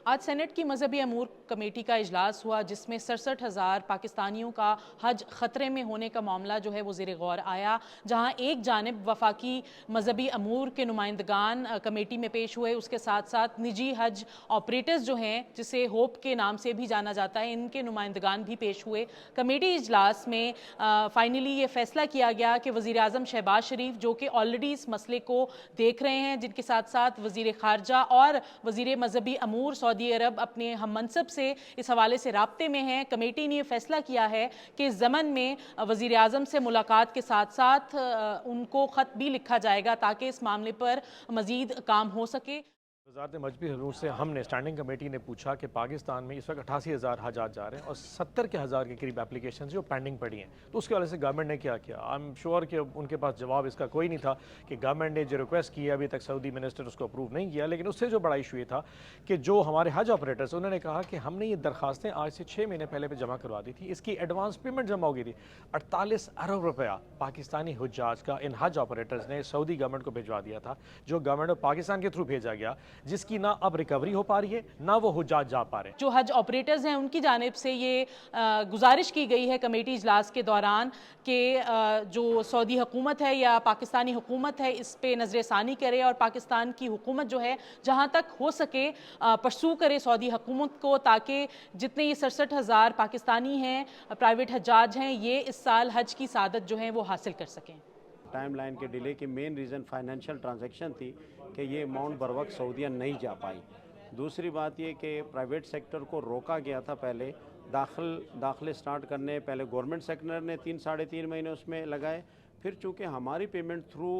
आज सेनेट की मजहबी अमूर कमेटी का इजलास हुआ जिसमें 67,000 पाकिस्तानियों का हज ख़तरे में होने का मामला जो है वो ज़ेर गौर आया, जहां एक जानिब वफाकी मजहबी अमूर के नुमाइंदगान कमेटी में पेश हुए, उसके साथ साथ निजी हज ऑपरेटर्स जो हैं जिसे होप के नाम से भी जाना जाता है, इनके नुमाइंदगान भी पेश हुए। कमेटी इजलास में फाइनली ये फैसला किया गया कि वज़ीर आज़म शहबाज शरीफ जो कि ऑलरेडी इस मसले को देख रहे हैं, जिनके साथ साथ वज़ीर ख़ारजा और वज़ीर मजहबी अमूर सऊदी अरब अपने हम मनसब से इस हवाले से राब्ते में हैं, कमेटी ने फैसला किया है कि इस ज़मन में वज़ीर आज़म से मुलाकात के साथ साथ उनको ख़त भी लिखा जाएगा ताकि इस मामले पर मज़ीद काम हो सके। वज़ारत मजहबी अमूर से हमने स्टैंडिंग कमेटी ने पूछा कि पाकिस्तान में इस वक्त 88,000 हजात जा रहे हैं और 70 के हज़ार के करीब एप्लीकेशन जो पेंडिंग पड़ी हैं, तो उसके वाले से गवर्नमेंट ने क्या किया। आई एम श्योर कि उनके पास जवाब इसका कोई नहीं था कि गवर्नमेंट ने जो रिक्वेस्ट की अभी तक सऊदी मिनिस्टर उसको अप्रूव नहीं किया। लेकिन उससे जो बड़ा इशू ये था कि जो हमारे हज ऑपरेटर्स उन्होंने कहा कि हमने ये दरखास्तें आज से 6 महीने पहले पे जमा करवा दी थी, इसकी एडवांस पेमेंट जमा हो गई थी। 48 अरब रुपया पाकिस्तानी हुज्जाज का इन हज ऑपरेटर्स ने सऊदी गवर्नमेंट को भिजवा दिया था, जो गवर्नमेंट ऑफ पाकिस्तान के थ्रू भेजा गया, जिसकी ना अब रिकवरी हो पा रही है ना वो हुज्जाज जा पा रहे हैं। जो हज ऑपरेटर्स हैं उनकी जानिब से ये गुजारिश की गई है कमेटी इजलास के दौरान कि जो सऊदी हुकूमत है या पाकिस्तानी हुकूमत है इस पे नज़र-ए-सानी करे और पाकिस्तान की हुकूमत जो है जहाँ तक हो सके परसू करे सऊदी हुकूमत को, ताकि जितने ये 67,000 पाकिस्तानी हैं प्राइवेट हज्जाज हैं ये इस साल हज की सादत जो है वो हासिल कर सकें। टाइम लाइन के डिले की मेन रीज़न फाइनेंशियल ट्रांजैक्शन थी कि ये अमाउंट बर वक्त सऊदीया नहीं जा पाई। दूसरी बात ये कि प्राइवेट सेक्टर को रोका गया था पहले दाखिले स्टार्ट करने, पहले गवर्नमेंट सेक्टर ने 3-3.5 महीने उसमें लगाए, फिर चूँकि हमारी payment through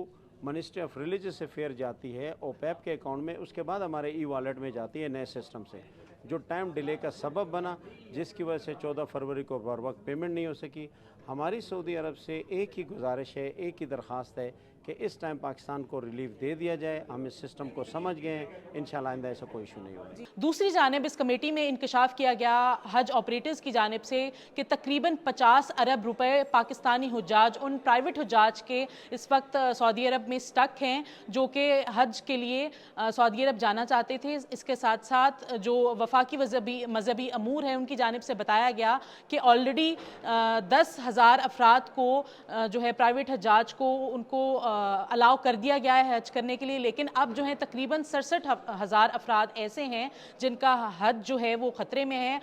ministry of religious affair जाती है ओपेप के अकाउंट में, उसके बाद हमारे ई वॉलेट में जाती है नए सिस्टम से, जो टाइम डिले का सबब बना, जिसकी वजह से 14 फरवरी को बर वक्त पेमेंट नहीं हो सकी। हमारी सऊदी अरब से एक ही गुजारिश है, एक ही दरख्वास्त है कि इस टाइम पाकिस्तान को रिलीफ दे दिया जाए। हम इस सिस्टम को समझ गए हैं, इंशाल्लाह आइंदा ऐसा कोई इशू नहीं होगा। दूसरी जानिब इस कमेटी में इंकशाफ किया गया हज ऑपरेटर्स की जानिब से कि तकरीबन 50 अरब रुपए पाकिस्तानी हुज्जाज उन प्राइवेट हुज्जाज के इस वक्त सऊदी अरब में स्टक हैं जो कि हज के लिए सऊदी अरब जाना चाहते थे। इसके साथ साथ जो वफाकी मजहबी अमूर हैं उनकी जानिब से बताया गया कि ऑलरेडी 10,000 अफराद को जो है प्राइवेट हज्जाज को उनको अलाउ कर दिया गया है हज करने के लिए, लेकिन अब जो है तकरीबन 67,000 अफराद ऐसे हैं जिनका हज जो है वो ख़तरे में है।